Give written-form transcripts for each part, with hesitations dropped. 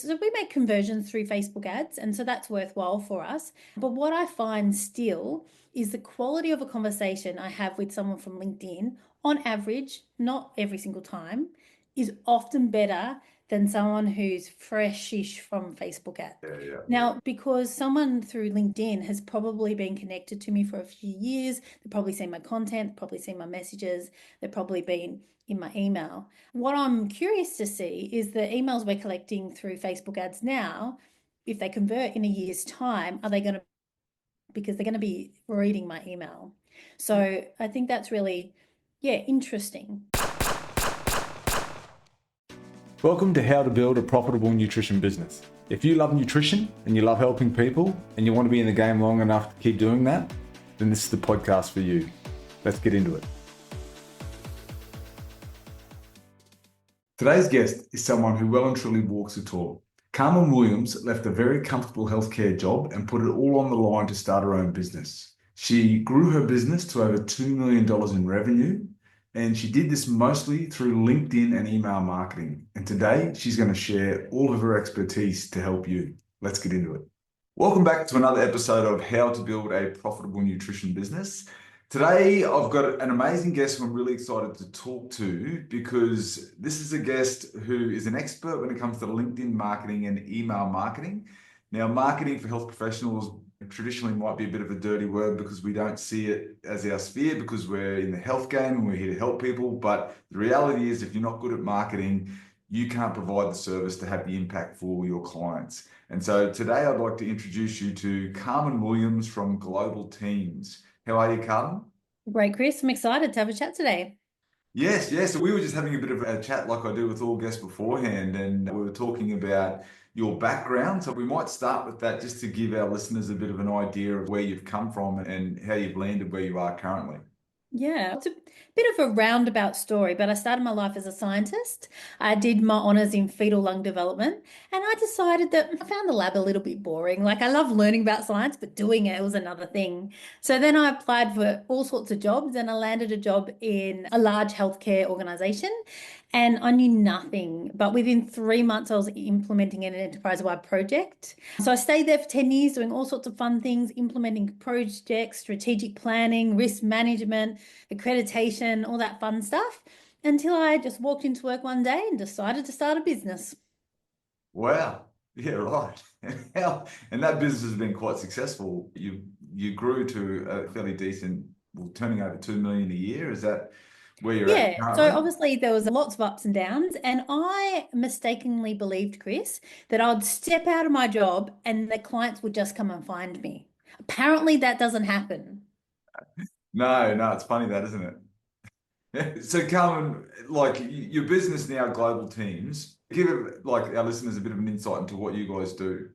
So we make conversions through Facebook ads, and so that's worthwhile for us. But what I find still is the quality of a conversation I have with someone from LinkedIn, on average, not every single time, is often better than someone who's freshish from Facebook ads. Yeah. Now, because someone through LinkedIn has probably been connected to me for a few years, they've probably seen my content, probably seen my messages, they've probably been in my email. What I'm curious to see is the emails we're collecting through Facebook ads now, if they convert in a year's time, are they going to, because they're going to be reading my email. So I think that's really, interesting. Welcome to How to Build a Profitable Nutrition Business. If you love nutrition and you love helping people and you want to be in the game long enough to keep doing that, then this is the podcast for you. Let's get into it. Today's guest is someone who well and truly walks the talk. Carmen Williams left a very comfortable healthcare job and put it all on the line to start her own business. She grew her business to over $2 million in revenue, and she did this mostly through LinkedIn and email marketing. And today she's going to share all of her expertise to help you. Let's get into it. Welcome back to another episode of How to Build a Profitable Nutrition Business. Today, I've got an amazing guest who I'm really excited to talk to because this is a guest who is an expert when it comes to LinkedIn marketing and email marketing. Now, marketing for health professionals traditionally might be a bit of a dirty word because we don't see it as our sphere because we're in the health game and we're here to help people. But the reality is, if you're not good at marketing, you can't provide the service to have the impact for your clients. And so today I'd like to introduce you to Carmen Williams from Global Teams. How are you, Carmen? Great, Chris. I'm excited to have a chat today. Yes. So we were just having a bit of a chat like I do with all guests beforehand, and we were talking about your background. So we might start with that just to give our listeners a bit of an idea of where you've come from and how you've landed where you are currently. Yeah, it's a bit of a roundabout story, but I started my life as a scientist. I did my honors in fetal lung development, and I decided that I found the lab a little bit boring. Like, I love learning about science, but doing it was another thing. So then I applied for all sorts of jobs, and I landed a job in a large healthcare organization. And I knew nothing, but within 3 months, I was implementing an enterprise-wide project. So I stayed there for 10 years doing all sorts of fun things, implementing projects, strategic planning, risk management, accreditation, all that fun stuff, until I just walked into work one day and decided to start a business. Wow. Yeah, right. And that business has been quite successful. You grew to a fairly decent, well, turning over 2 million a year. Is that where you're at Yeah, so currently? obviously there was lots of ups and downs, and I mistakenly believed, Chris, that I'd step out of my job and the clients would just come and find me. Apparently that doesn't happen. No, it's funny that, isn't it? So, Carmen, like your business now, Global Teams, give like our listeners a bit of an insight into what you guys do.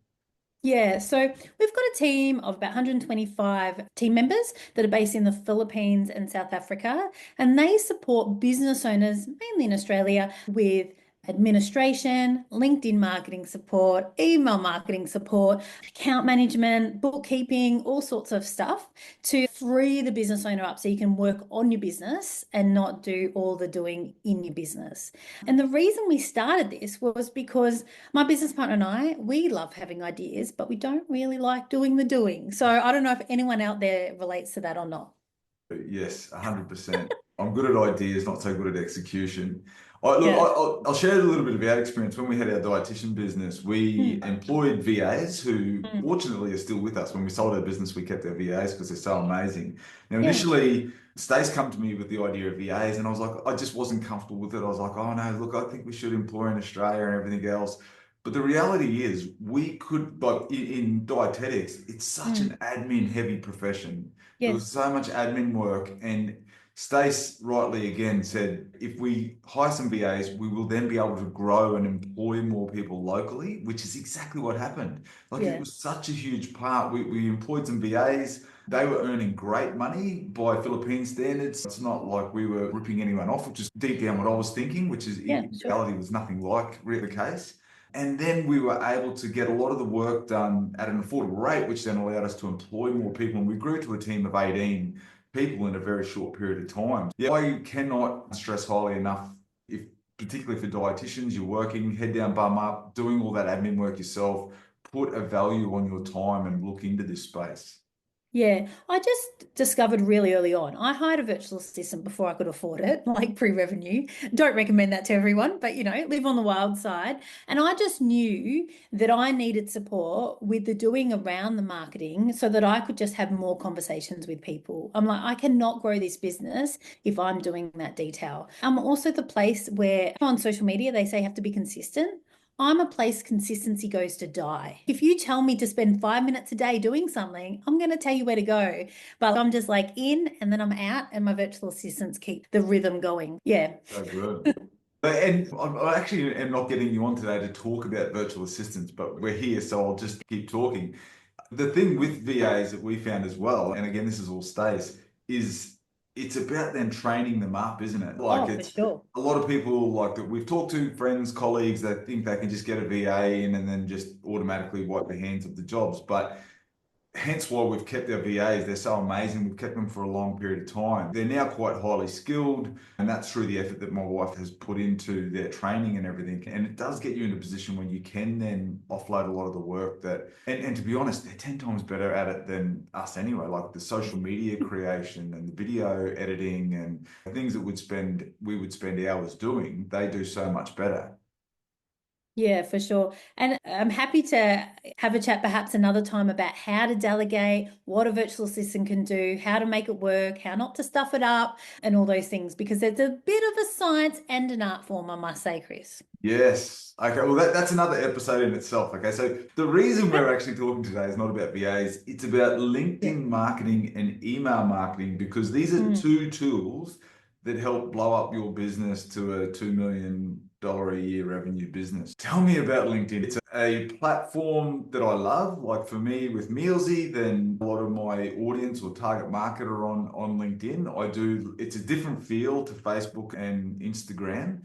Yeah, so we've got a team of about 125 team members that are based in the Philippines and South Africa, and they support business owners, mainly in Australia, with administration, LinkedIn marketing support, email marketing support, account management, bookkeeping, all sorts of stuff to free the business owner up so you can work on your business and not do all the doing in your business. And the reason we started this was because my business partner and I, we love having ideas, but we don't really like doing the doing. So I don't know if anyone out there relates to that or not. Yes, 100%. I'm good at ideas, not so good at execution. Look, Yeah. I'll share a little bit of our experience. When we had our dietitian business, we Mm, employed VAs who mm. fortunately are still with us. When we sold our business, we kept our VAs because they're so amazing. Now, Yeah. initially, Stace come to me with the idea of VAs, and I was like, I just wasn't comfortable with it. I was like, oh no, look, I think we should employ in Australia and everything else. But the reality is, we could, like in dietetics, it's such Mm. an admin heavy profession. There was Yes. so much admin work, and Stace rightly again said, if we hire some VAs, we will then be able to grow and employ more people locally, which is exactly what happened. Like it Yeah. was such a huge part. We employed some VAs. They were earning great money by Philippine standards. It's not like we were ripping anyone off, which is deep down what I was thinking, which is Yeah, in sure. reality was nothing like the case. And then we were able to get a lot of the work done at an affordable rate, which then allowed us to employ more people. And we grew to a team of 18 people in a very short period of time. Yeah, I cannot stress highly enough, if particularly for dietitians, you're working head down, bum up, doing all that admin work yourself. Put a value on your time and look into this space. Yeah, I just discovered really early on. I hired a virtual assistant before I could afford it, like pre-revenue. Don't recommend that to everyone, but live on the wild side. And I just knew that I needed support with the doing around the marketing so that I could just have more conversations with people. I'm like, I cannot grow this business if I'm doing that detail. I'm also the place where on social media they say you have to be consistent. I'm a place consistency goes to die. If you tell me to spend 5 minutes a day doing something, I'm going to tell you where to go. But I'm just like in and then I'm out, and my virtual assistants keep the rhythm going. Yeah. So good. And I actually am not getting you on today to talk about virtual assistants, but we're here, so I'll just keep talking. The thing with VAs that we found as well, and again, this is all Stace, is it's about them training them up, isn't it? Like Oh, for it's sure. a lot of people like that we've talked to, friends, colleagues that think they can just get a VA in and then just automatically wipe their hands of the jobs. But hence why we've kept our VAs. They're so amazing. We've kept them for a long period of time. They're now quite highly skilled, and that's through the effort that my wife has put into their training and everything. And it does get you in a position where you can then offload a lot of the work and to be honest, they're 10 times better at it than us anyway. Like the social media creation and the video editing and things that we would spend hours doing, they do so much better. Yeah, for sure. And I'm happy to have a chat perhaps another time about how to delegate, what a virtual assistant can do, how to make it work, how not to stuff it up, and all those things, because it's a bit of a science and an art form, I must say, Chris. Yes. Okay. Well, that's another episode in itself. Okay. So the reason we're actually talking today is not about VAs. It's about Yeah. LinkedIn marketing and email marketing because these are Mm. two tools that help blow up your business to a $2 million a year revenue business. Tell me about LinkedIn. It's a platform that I love. Like for me with Mealzee, then a lot of my audience or target market are on LinkedIn. It's a different feel to Facebook and Instagram.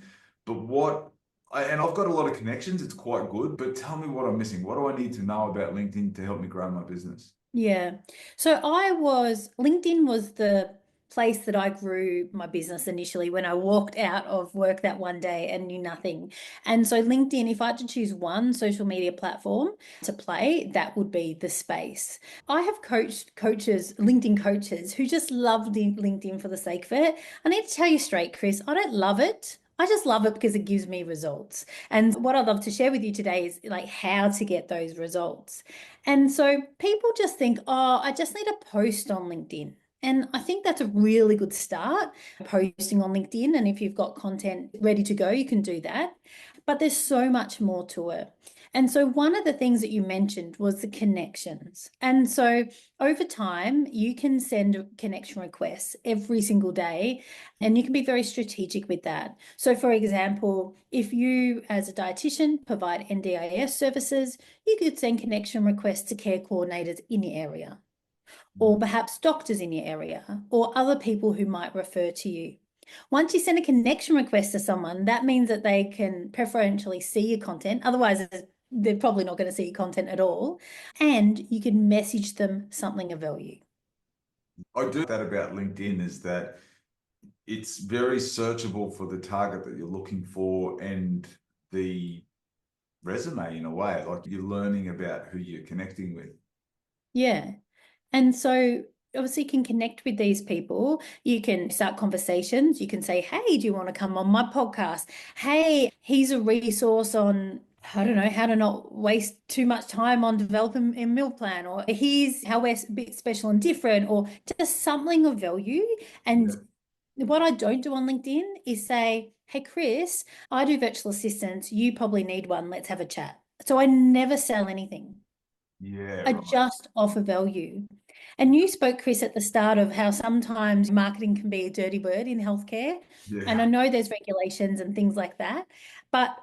But and I've got a lot of connections. It's quite good, but tell me what I'm missing. What do I need to know about LinkedIn to help me grow my business? Yeah. LinkedIn was the place that I grew my business initially when I walked out of work that one day and knew nothing. And so LinkedIn, if I had to choose one social media platform to play, that would be the space. I have LinkedIn coaches who just love the LinkedIn for the sake of it. I need to tell you straight, Chris, I don't love it. I just love it because it gives me results. And what I'd love to share with you today is like how to get those results. And so people just think, oh, I just need a post on LinkedIn. And I think that's a really good start, posting on LinkedIn. And if you've got content ready to go, you can do that. But there's so much more to it. And so one of the things that you mentioned was the connections. And so over time, you can send connection requests every single day, and you can be very strategic with that. So, for example, if you, as a dietitian, provide NDIS services, you could send connection requests to care coordinators in your area, or perhaps doctors in your area, or other people who might refer to you. Once you send a connection request to someone, that means that they can preferentially see your content. Otherwise, they're probably not going to see your content at all. And you can message them something of value. I do that about LinkedIn is that it's very searchable for the target that you're looking for and the resume in a way. Like you're learning about who you're connecting with. Yeah. And so obviously you can connect with these people. You can start conversations. You can say, hey, do you want to come on my podcast? Hey, he's a resource on, I don't know, how to not waste too much time on developing a meal plan, or here's how we're a bit special and different, or just something of value. And Yeah. what I don't do on LinkedIn is say, hey, Chris, I do virtual assistants. You probably need one. Let's have a chat. So I never sell anything. Yeah, I right. just offer value. And you spoke, Chris, at the start of how sometimes marketing can be a dirty word in healthcare. And I Yeah. know there's regulations and things like that. But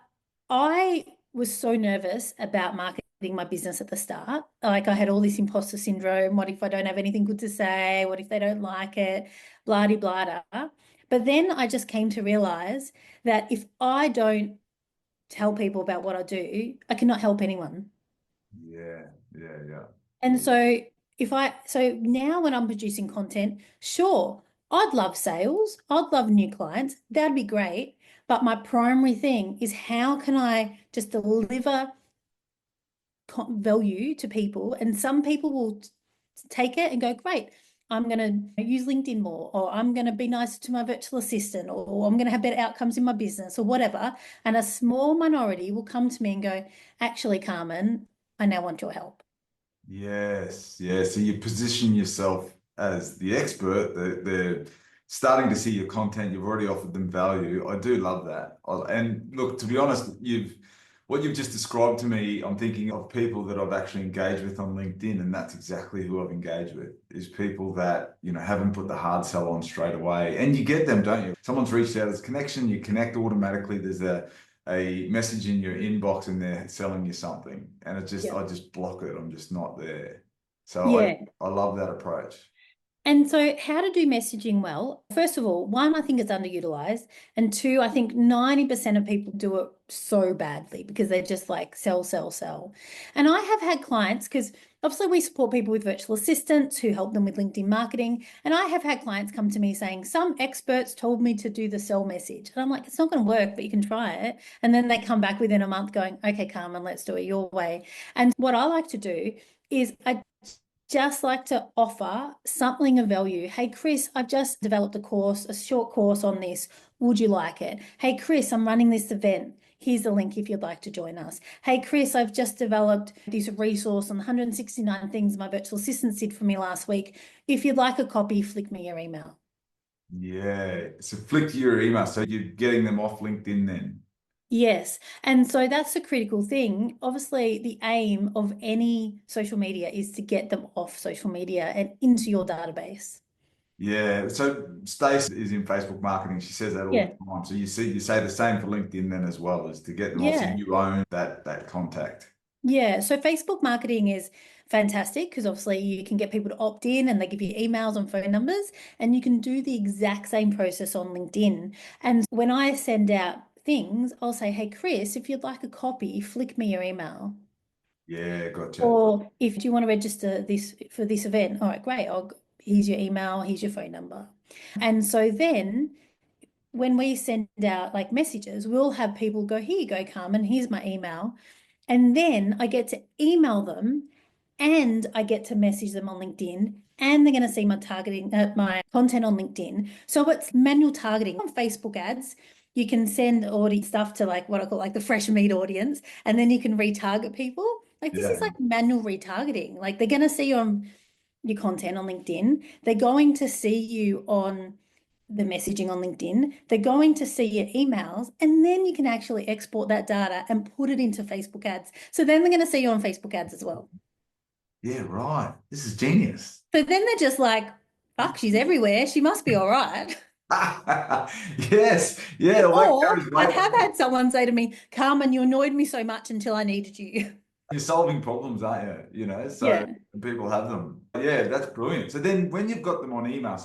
I was so nervous about marketing my business at the start. Like I had all this imposter syndrome. What if I don't have anything good to say? What if they don't like it? Blah, de, blah, blah. But then I just came to realize that if I don't tell people about what I do, I cannot help anyone. Yeah. Yeah. Yeah. And so now when I'm producing content, sure, I'd love sales, I'd love new clients, that'd be great. But my primary thing is how can I just deliver value to people? And some people will take it and go, great, I'm going to use LinkedIn more, or I'm going to be nicer to my virtual assistant, or I'm going to have better outcomes in my business, or whatever. And a small minority will come to me and go, actually, Carmen, I now want your help. Yes, yeah. So you position yourself as the expert. They're starting to see your content. You've already offered them value. I do love that. And look, to be honest, what you've just described to me, I'm thinking of people that I've actually engaged with on LinkedIn, and that's exactly who I've engaged with, is people that, haven't put the hard sell on straight away. And you get them, don't you? Someone's reached out as connection, you connect automatically. There's a message in your inbox and they're selling you something, and Yeah. I just block it. I'm just not there. So Yeah. I love that approach. And so, how to do messaging well? First of all, one, I think it's underutilized. And two, I think 90% of people do it so badly because they just like sell, sell, sell. And I have had clients, because obviously we support people with virtual assistants who help them with LinkedIn marketing. And I have had clients come to me saying, some experts told me to do the sell message. And I'm like, it's not going to work, but you can try it. And then they come back within a month going, okay, Carmen, let's do it your way. And what I like to do is I just like to offer something of value. Hey, Chris, I've just developed a course, a short course on this. Would you like it? Hey, Chris, I'm running this event. Here's the link if you'd like to join us. Hey, Chris, I've just developed this resource on 169 things my virtual assistant did for me last week. If you'd like a copy, flick me your email. Yeah. So flick to your email. So you're getting them off LinkedIn then. Yes. And so that's the critical thing. Obviously, the aim of any social media is to get them off social media and into your database. Yeah. So Stace is in Facebook marketing. She says that all Yeah. the time. So you say the same for LinkedIn then as well, is to get them off so Yeah. you own that contact. Yeah, so Facebook marketing is fantastic because obviously you can get people to opt in and they give you emails and phone numbers, and you can do the exact same process on LinkedIn. And when I send out things, I'll say, hey, Chris, if you'd like a copy, flick me your email. Yeah, gotcha. Or if you want to register this for this event, all right, great. Here's your email, here's your phone number. And so then when we send out like messages, we'll have people go, here you go, Carmen, here's my email. And then I get to email them and I get to message them on LinkedIn and they're going to see my targeting, my content on LinkedIn. So it's manual targeting. On Facebook ads, you can send audience stuff to like what I call like the fresh meat audience, and then you can retarget people. Like this is Yeah. like manual retargeting. Like they're going to see you on your content on LinkedIn. They're going to see you on the messaging on LinkedIn. They're going to see your emails, and then you can actually export that data and put it into Facebook ads. So then they're going to see you on Facebook ads as well. Yeah, right. This is genius. So then they're just like, fuck, she's everywhere. She must be all right. Yes. Yeah, well, that Or carries I weight. have had someone say to me, Carmen, you annoyed me so much until I needed you. You're solving problems, aren't you? So Yeah. people have them. Yeah, that's brilliant. So then when you've got them on email,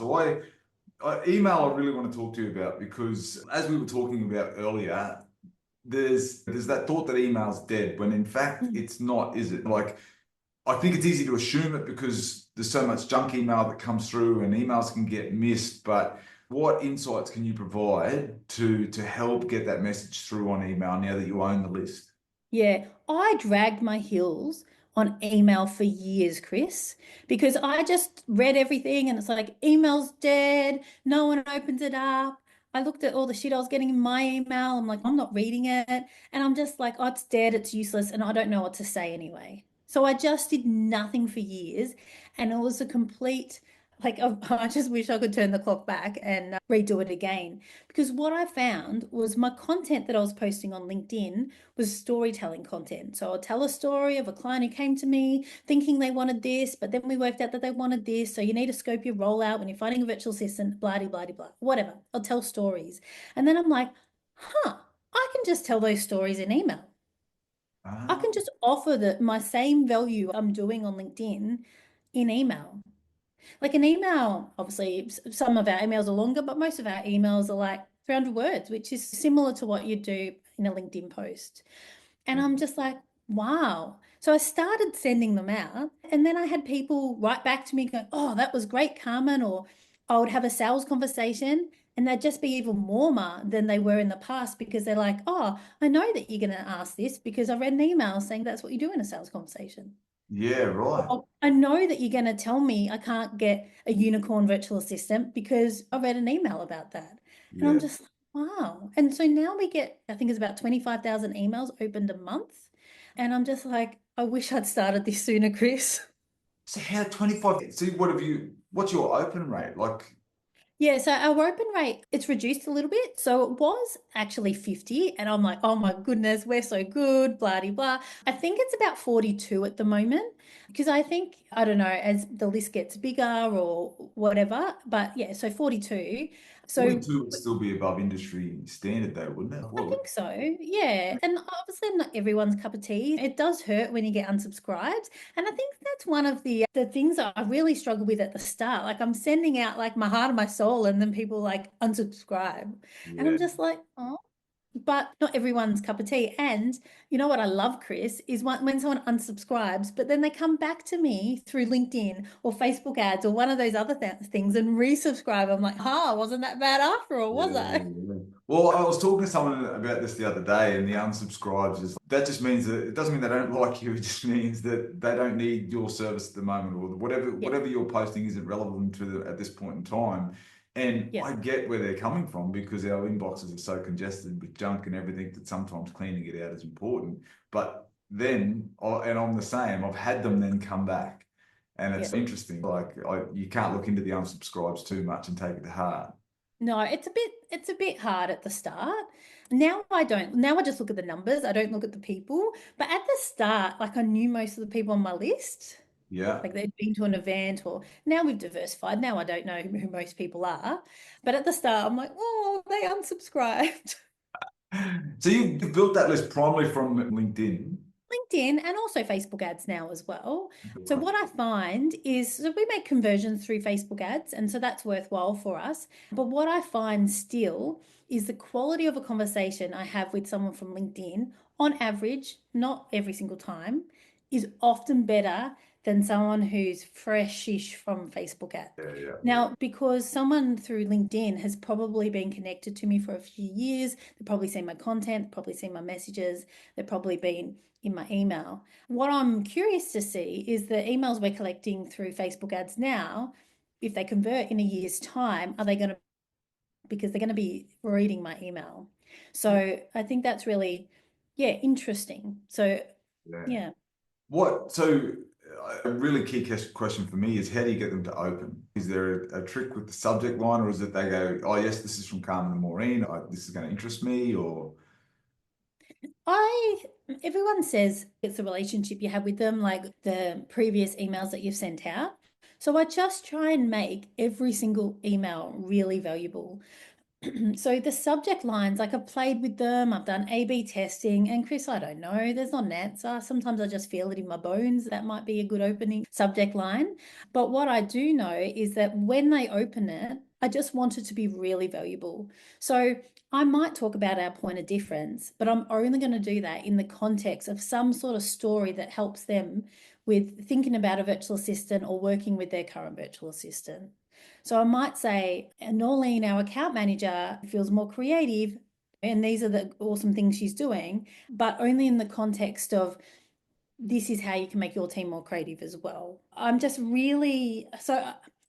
email I really want to talk to you about, because as we were talking about earlier, there's that thought that email's dead when in fact it's not, is it? Like, I think it's easy to assume it because there's so much junk email that comes through and emails can get missed. But what insights can you provide to help get that message through on email now that you own the list? Yeah, I dragged my heels on email for years, Chris, because I just read everything and it's like email's dead, no one opens it up. I looked at all the shit I was getting in my email. I'm like, I'm not reading it. And I'm just like, oh, it's dead, it's useless, and I don't know what to say anyway. So I just did nothing for years. And it was a complete, like, I just wish I could turn the clock back and redo it again. Because what I found was my content that I was posting on LinkedIn was storytelling content. So I'll tell a story of a client who came to me thinking they wanted this, but then we worked out that they wanted this. So you need to scope your rollout when you're finding a virtual assistant, blah, blah, blah, blah, whatever. I'll tell stories. And then I'm like, huh, I can just tell those stories in email. I Ah, can just offer my same value I'm doing on LinkedIn in email. Like an email, obviously, some of our emails are longer, but most of our emails are like 300 words, which is similar to what you do in a LinkedIn post. And yeah. I'm just like, wow. So I started sending them out. And then I had people write back to me going, oh, that was great, Carmen. Or I would have a sales conversation. and they'd just be even warmer than they were in the past because they're like, oh, I know that you're going to ask this because I read an email saying that's what you do in a sales conversation. Yeah, right. Oh, I know that you're going to tell me I can't get a unicorn virtual assistant because I read an email about that. And I'm Yeah. just like, wow. And so now we get, I think it's about 25,000 emails opened a month. And I'm just like, I wish I'd started this sooner, Chris. So how 25? So what's your open rate? Like, Yeah, so our open rate, it's reduced a little bit. So it was actually 50. And I'm like, oh my goodness, we're so good, blah, blah, blah. I think it's about 42 at the moment because I think, I don't know, as the list gets bigger or whatever. But yeah, so 42. So 42 would still be above industry standard though, wouldn't it? I What would, think so. Yeah. And obviously not everyone's cup of tea. It does hurt when you get unsubscribed. And I think that's one of the things that I really struggle with at the start. Like I'm sending out like my heart and my soul and then people like unsubscribe. And yeah. I'm just like, oh, but not everyone's cup of tea. And you know what I love, Chris, is when someone unsubscribes, but then they come back to me through LinkedIn or Facebook ads or one of those other things and resubscribe. I'm like, ah, wasn't that bad after all, Yeah, was I? yeah. Well, I was talking to someone about this the other day, and the unsubscribes is that just means that it doesn't mean they don't like you. It just means that they don't need your service at the moment, or Yeah. whatever you're posting isn't relevant to at this point in time. And Yeah. I get where they're coming from because our inboxes are so congested with junk and everything that sometimes cleaning it out is important. But then, and I'm the same. I've had them then come back, and Yeah. it's interesting. Like you can't look into the unsubscribes too much and take it to heart. No, it's a bit hard at the start. Now I don't. Now I just look at the numbers. I don't look at the people. But at the start, like I knew most of the people on my list. Yeah. Like they'd been to an event or now we've diversified. Now I don't know who most people are. But at the start, I'm like, oh, they unsubscribed. So you've built that list primarily from LinkedIn. LinkedIn and also Facebook ads now as well. So Right. what I find is so we make conversions through Facebook ads, and so that's worthwhile for us. But what I find still is the quality of a conversation I have with someone from LinkedIn, on average, not every single time, is often better than someone who's freshish from Facebook ad. Yeah, yeah, Now, because someone through LinkedIn has probably been connected to me for a few years, they've probably seen my content, probably seen my messages, they've probably been in my email. What I'm curious to see is the emails we're collecting through Facebook ads now, if they convert in a year's time, are they going to, because they're going to be reading my email. So I think that's really, yeah, interesting. So, yeah. yeah. What? So a really key question for me is how do you get them to open? Is there a trick with the subject line, or is it they go, "Oh yes, this is from Carmen and Maureen. This is going to interest me," or I Everyone says it's the relationship you have with them, like the previous emails that you've sent out. So I just try and make every single email really valuable. So the subject lines, like I've played with them, I've done A/B testing, and Chris, I don't know, there's not an answer. Sometimes I just feel it in my bones. That might be a good opening subject line. But what I do know is that when they open it, I just want it to be really valuable. So I might talk about our point of difference, but I'm only going to do that in the context of some sort of story that helps them with thinking about a virtual assistant or working with their current virtual assistant. So I might say, Norleen, our account manager, feels more creative, and these are the awesome things she's doing, but only in the context of this is how you can make your team more creative as well. I'm just really so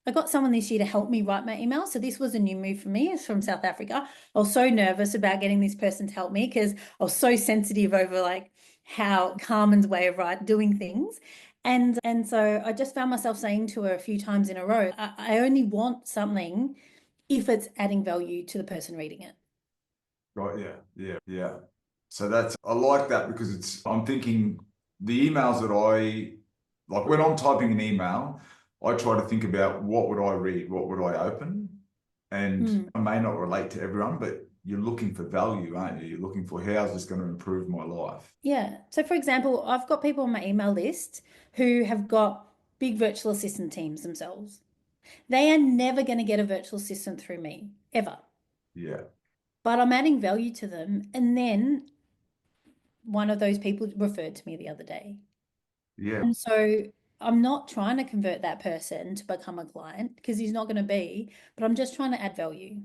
I got someone this year to help me write my email. So this was a new move for me. It's from South Africa. I was so nervous about getting this person to help me because I was so sensitive over like how Carmen's way of doing things. And so I just found myself saying to her a few times in a row, I only want something if it's adding value to the person reading it. right? Yeah, yeah, yeah. So that's I like that because I'm thinking the emails that I like when I'm typing an email, I try to think about what would I read, what would I open, and Hmm. I may not relate to everyone, but you're looking for value, aren't you? You're looking for how's this going to improve my life. Yeah. So, for example, I've got people on my email list who have got big virtual assistant teams themselves. They are never going to get a virtual assistant through me, ever. Yeah, But I'm adding value to them. And then one of those people referred to me the other day. yeah, And so I'm not trying to convert that person to become a client because he's not going to be, but I'm just trying to add value.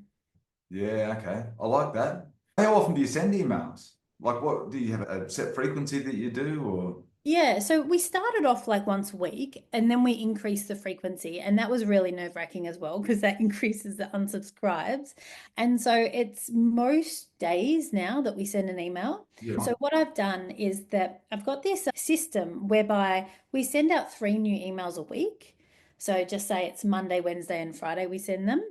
Yeah, okay. I like that. How often do you send emails? Like, what do you have a set frequency that you do, or? Yeah, so we started off like once a week and then we increased the frequency. And that was really nerve-wracking as well because that increases the unsubscribes. And so it's most days now that we send an email. Yeah. So what I've done is that I've got this system whereby we send out 3 new emails a week. So just say it's Monday, Wednesday, and Friday we send them.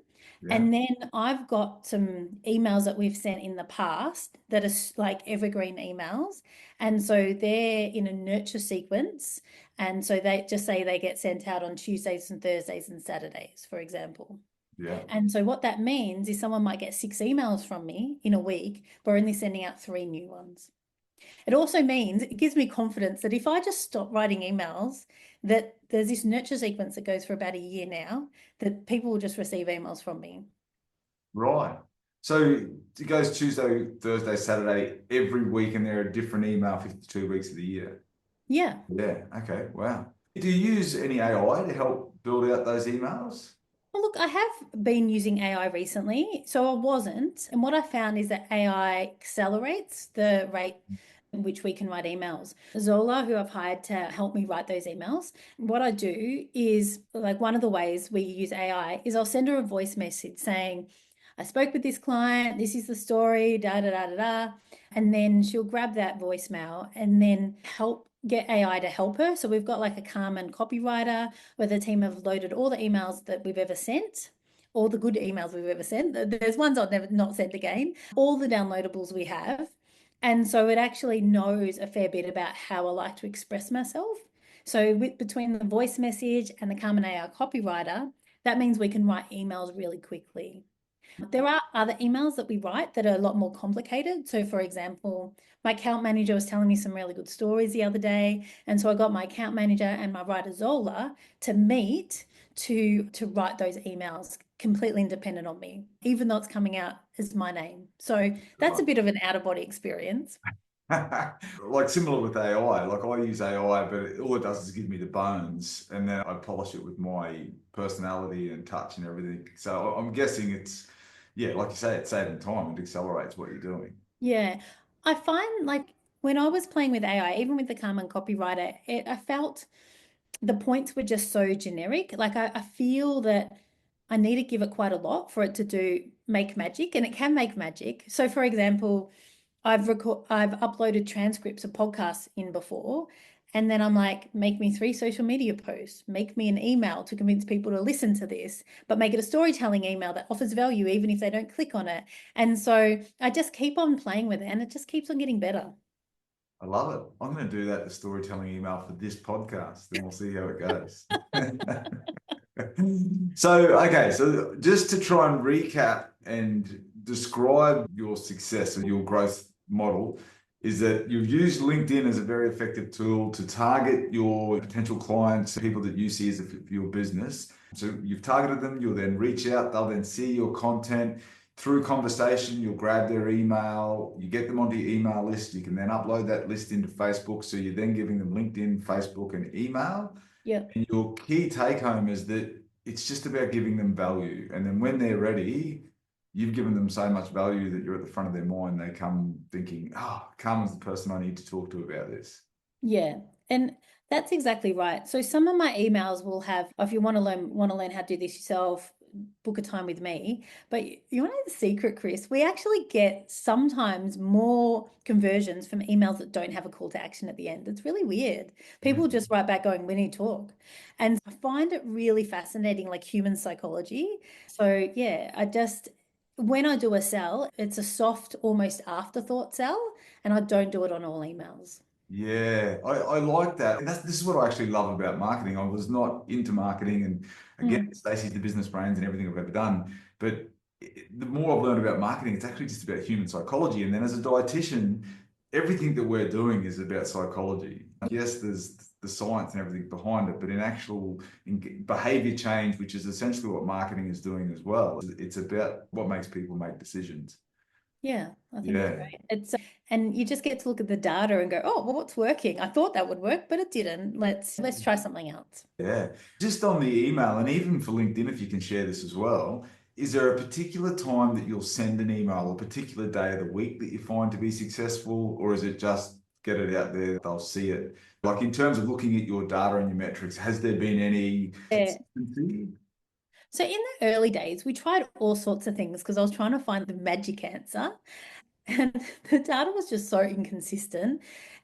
Yeah. And then I've got some emails that we've sent in the past that are like evergreen emails. And so they're in a nurture sequence. And so they just say they get sent out on Tuesdays and Thursdays and Saturdays, for example. Yeah. And so what that means is someone might get 6 emails from me in a week, but we're only sending out 3 new ones. It also means it gives me confidence that if I just stop writing emails, that there's this nurture sequence that goes for about a year now, that people will just receive emails from me. Right. So it goes Tuesday, Thursday, Saturday every week, and they're a different email 52 weeks of the year. Yeah. Yeah. Okay. Wow. Do you use any AI to help build out those emails? Well, look, I have been using AI recently, so I wasn't. And what I found is that AI accelerates the rate in which we can write emails. Zola, who I've hired to help me write those emails, what I do is like one of the ways we use AI is I'll send her a voice message saying, I spoke with this client, this is the story, da da da da da. And then she'll grab that voicemail and then help get AI to help her. So we've got like a Carmen copywriter where the team have loaded all the emails that we've ever sent, all the good emails we've ever sent. There's ones I'll never not send again, all the downloadables we have. And so it actually knows a fair bit about how I like to express myself. So between the voice message and the Carmen AI copywriter, that means we can write emails really quickly. There are other emails that we write that are a lot more complicated. So, for example, my account manager was telling me some really good stories the other day. And so I got my account manager and my writer Zola to meet to write those emails completely independent on me, even though it's coming out as my name. So that's a bit of an out of body experience. Like similar with AI, like I use AI, but all it does is give me the bones, and then I polish it with my personality and touch and everything. So I'm guessing it's, yeah, like you say, it's saving time and accelerates what you're doing. Yeah. I find like when I was playing with AI, even with the Carmen copywriter, I felt the points were just so generic. Like I feel that I need to give it quite a lot for it to do make magic, and it can make magic. So, for example, I've uploaded transcripts of podcasts in before, and then I'm like, make me 3 social media posts, make me an email to convince people to listen to this, but make it a storytelling email that offers value even if they don't click on it. And so I just keep on playing with it, and it just keeps on getting better. I love it. I'm going to do that, the storytelling email for this podcast, then we'll see how it goes. So, okay, so just to try and recap and describe your success and your growth model, is that you've used LinkedIn as a very effective tool to target your potential clients, people that you see as a fit for your business. So you've targeted them, you'll then reach out, they'll then see your content. Through conversation, you'll grab their email, you get them onto your email list, you can then upload that list into Facebook. So you're then giving them LinkedIn, Facebook, and email. Yeah. And your key take home is that it's just about giving them value. And then when they're ready, you've given them so much value that you're at the front of their mind. They come thinking, oh, Carmen's the person I need to talk to about this. Yeah. And that's exactly right. So some of my emails will have, if you want to learn how to do this yourself, book a time with me. But you want to know the secret, Chris? We actually get sometimes more conversions from emails that don't have a call to action at the end. It's really weird. People just write back going, we need to talk. And I find it really fascinating, like human psychology. So yeah, when I do a sell, it's a soft, almost afterthought sell, and I don't do it on all emails. Yeah, I like that. And this is what I actually love about marketing. I was not into marketing, and again, Mm. Stacey's the business brains and everything I've ever done. But the more I've learned about marketing, it's actually just about human psychology. And then as a dietitian, everything that we're doing is about psychology. Yes, there's the science and everything behind it, but in behavior change, which is essentially what marketing is doing as well, it's about what makes people make decisions. Yeah, I think it's Yeah. great. And you just get to look at the data and go, oh, well, what's working? I thought that would work, but it didn't. Let's try something else. Yeah, just on the email, and even for LinkedIn, if you can share this as well, Is there a particular time that you'll send an email, a particular day of the week that you find to be successful, or is it just get it out there, they'll see it? Like in terms of looking at your data and your metrics, has there been any Yeah. consistency? So in the early days, we tried all sorts of things because I was trying to find the magic answer. And the data was just so inconsistent.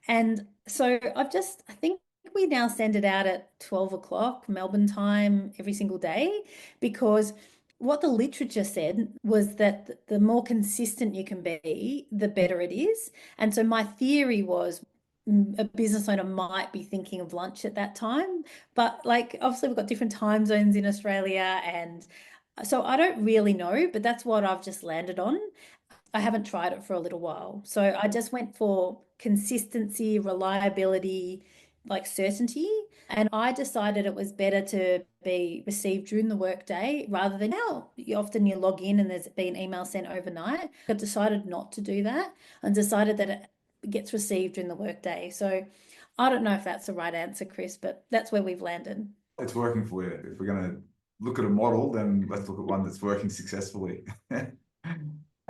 And so I think we now send it out at 12 o'clock Melbourne time every single day because what the literature said was that the more consistent you can be, the better it is. And so my theory was a business owner might be thinking of lunch at that time, but like obviously we've got different time zones in Australia and so I don't really know, but that's what I've just landed on. I haven't tried it for a little while. So I just went for consistency, reliability, like certainty. And I decided it was better to be received during the workday rather than now often you log in and there's been email sent overnight. I decided not to do that and decided that it gets received during the workday. So I don't know if that's the right answer, Chris, but that's where we've landed. It's working for you. If we're going to look at a model, then let's look at one that's working successfully.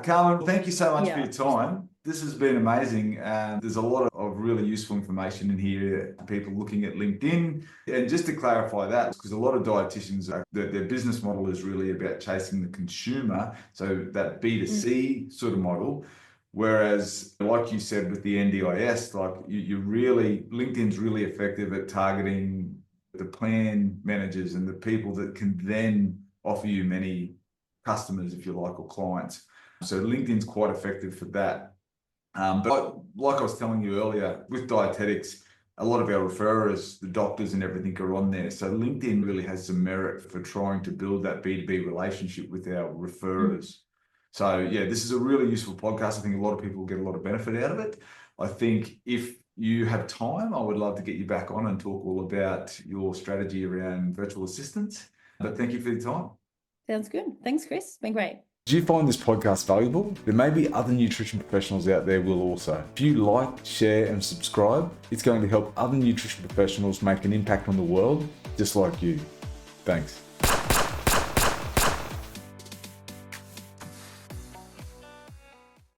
Carmen, thank you so much for Yeah. your time. This has been amazing. There's a lot of really useful information in here for people looking at LinkedIn. And just to clarify that, because a lot of dietitians, their business model is really about chasing the consumer. So that B2C sort of model. Whereas, like you said with the NDIS, like you really, LinkedIn's really effective at targeting the plan managers and the people that can then offer you many customers, if you like, or clients. So LinkedIn's quite effective for that. But like I was telling you earlier, with dietetics, a lot of our referrers, the doctors and everything are on there. So LinkedIn really has some merit for trying to build that B2B relationship with our referrers. So yeah, this is a really useful podcast. I think a lot of people get a lot of benefit out of it. I think if you have time, I would love to get you back on and talk all about your strategy around virtual assistants. But thank you for your time. Sounds good. Thanks, Chris. It's been great. Do you find this podcast valuable? There may be other nutrition professionals out there will also. If you like, share and subscribe, it's going to help other nutrition professionals make an impact on the world just like you. Thanks.